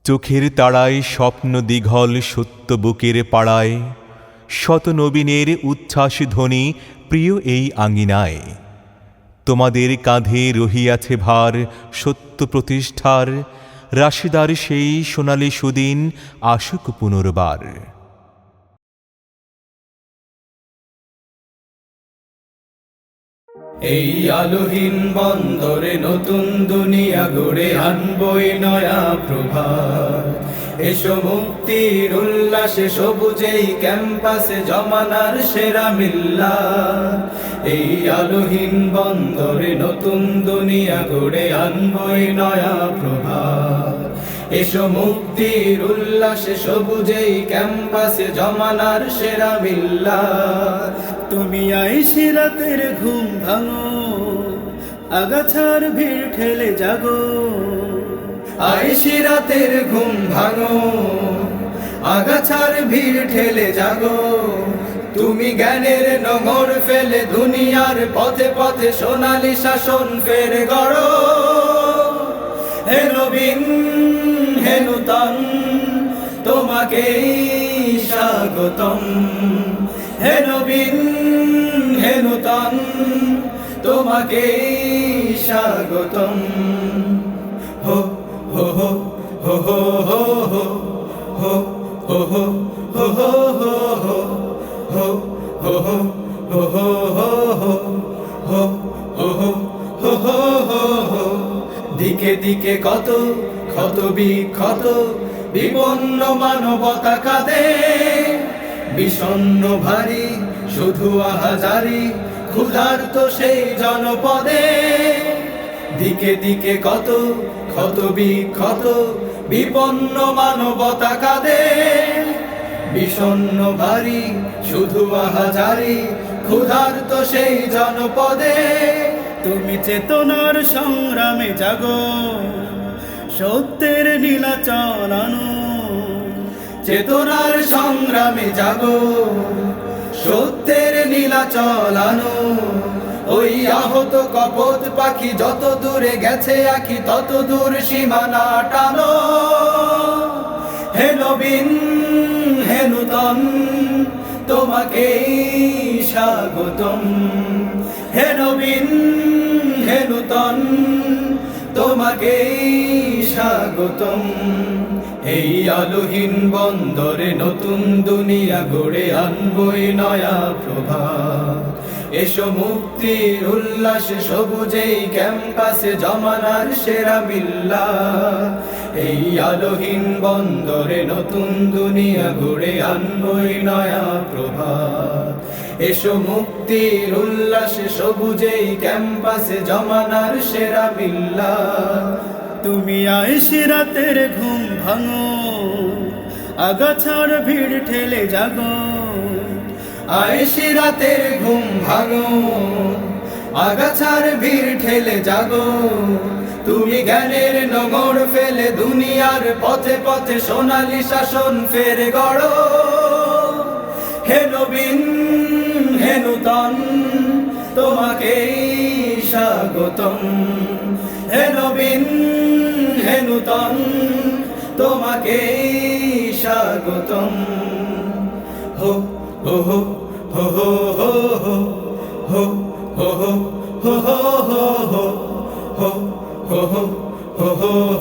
চোখের তাড়ায় স্বপ্ন দীঘল সত্য বুকের পাড়ায়, শত নবীনের উচ্ছ্বাস ধ্বনি প্রিয় এই আঙিনায়। তোমাদের কাঁধে রহিয়াছে ভার সত্য প্রতিষ্ঠার, রাশিদার সেই সোনালি সুদিন আসুক পুনর্বার। এই আলোহীন বন্দরে নতুন দুনিয়া গড়ে আনবই নয়া প্রভাত। এসো মুক্তির উল্লাসে সবুজেই ক্যাম্পাসে জমানার সেরা মিল্লাত। এই আলোহীন বন্দরে নতুন দুনিয়া গড়ে আনবই নয়া প্রভাত। এসো মুক্তির উল্লাসে সবুজেই ক্যাম্পাসে জমানার সেরা মিল্লাত। তুমি আইসি রাতের ঘুম ভাঙো, আগাছার ভিড় ঠেলে জাগো। আইসি রাতের ঘুম ভাঙো, আগাছার ভিড় ঠেলে জাগো। তুমি জ্ঞানের নোঙর ফেলে দুনিয়ার পথে পথে সোনালী শাসন ফের গড়ো। হে নবীন হে নূতন তোমাকেই স্বাগতম। হে নবীন হে নূতন তোমাকেই স্বাগতম। হো হো হো হো হো হো হো হো হো হো হো হো হো হো হো হো হো হো হো। দিকে দিকে কত ক্ষত বিক্ষত বিপন্ন মানবতা কাঁদে। বিষণ্ণ ভারী শুধু আহাজারি ক্ষুধার্ত সেই জনপদে। দিকে দিকে কত ক্ষত বিক্ষত বিপন্ন মানবতা কাঁদে। বিষণ্ণ ভারী শুধু আহাজারি ক্ষুধার্ত সেই জনপদে। তুমি চেতনার সংগ্রামে জাগো, সত্যের নীলাচল আনো। চেতনার সংগ্রামে জাগো, সত্যের নীলাচল আনো। ওই আহত কপোত পাখি যত দূরে গেছে আঁখি তত দূর সীমানা টানো। হে নবীন হে নূতন তোমাকেই স্বাগতম। হে নবীন হে নূতন তোমাকেই স্বাগতম। এই আলোহীন বন্দরে নতুন দুনিয়া গড়ে আনবই নয়া প্রভাত। এসো মুক্তির উল্লাসে সবুজেই ক্যাম্পাসে জমানার সেরা মিল্লাত। এই আলোহীন বন্দরে নতুন দুনিয়া গড়ে আনবই নয়া প্রভাত। এসো মুক্তির উল্লাসে সবুজেই ক্যাম্পাসে জমানার সেরা মিল্লাত। তুমি আইসি রাতের ঘুম ভাঙো, আগাছার ভিড় ঠেলে জাগো। আইসি রাতের ঘুম ভাঙো, আগাছার ভিড় ঠেলে জাগো। তুমি জ্ঞানের নোঙর ফেলে দুনিয়ার পথে পথে সোনালী শাসন ফের গড়ো। হে নবীন হে নূতন তোমাকেই স্বাগতম। হে নবীন হে নূতন তোমাকেই স্বাগতম। হো হো হো হো হো হো হো হো হো হো হো হো হো হো হো হো হো